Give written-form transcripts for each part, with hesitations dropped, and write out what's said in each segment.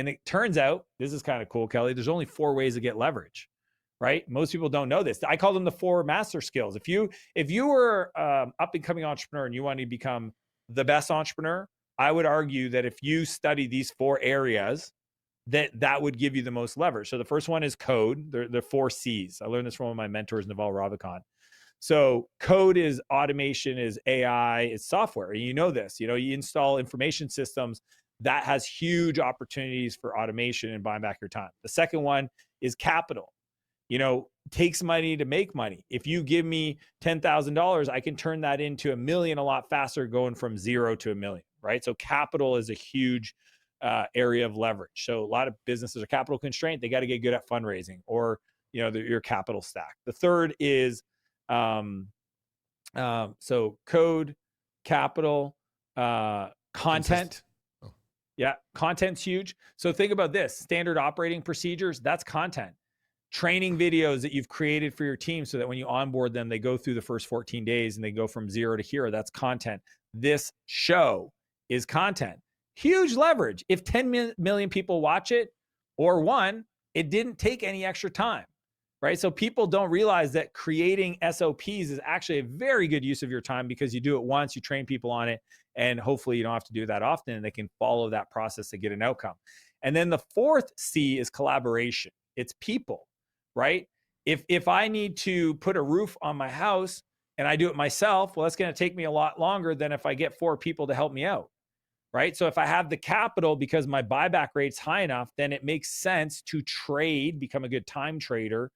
And it turns out, this is kind of cool, Kelly, there's only 4 ways to get leverage, right? Most people don't know this. I call them the 4 master skills. If you were up and coming entrepreneur and you want to become the best entrepreneur, I would argue that if you study these 4 areas, that would give you the most leverage. So the first one is code. The 4 C's. I learned this from one of my mentors, Naval Ravikant. So code is automation, is AI, it's software. And you know this, you install information systems that has huge opportunities for automation and buying back your time. The second one is capital. Takes money to make money. If you give me $10,000, I can turn that into $1 million a lot faster, going from 0 to $1 million, right? So capital is a huge area of leverage. So a lot of businesses are capital constrained. They got to get good at fundraising or, your capital stack. The third is, so code, capital, content. Yeah, content's huge. So think about this: standard operating procedures, that's content. Training videos that you've created for your team so that when you onboard them, they go through the first 14 days and they go from 0 to hero. That's content. This show is content. Huge leverage. If 10 million people watch it or 1, it didn't take any extra time, right? So people don't realize that creating SOPs is actually a very good use of your time, because you do it once, you train people on it, and hopefully you don't have to do that often, and they can follow that process to get an outcome. And then the 4th C is collaboration. It's people, right? If I need to put a roof on my house and I do it myself, well, that's going to take me a lot longer than if I get 4 people to help me out, right? So if I have the capital because my buyback rate's high enough, then it makes sense to trade, become a good time trader,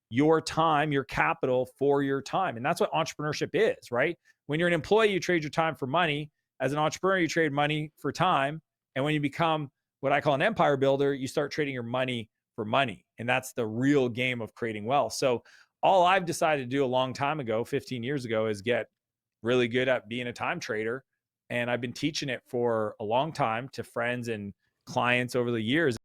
your time, your capital for your time. And that's what entrepreneurship is, right? When you're an employee, you trade your time for money. As an entrepreneur, you trade money for time. And when you become what I call an empire builder, you start trading your money for money. And that's the real game of creating wealth. So all I've decided to do a long time ago, 15 years ago, is get really good at being a time trader. And I've been teaching it for a long time to friends and clients over the years.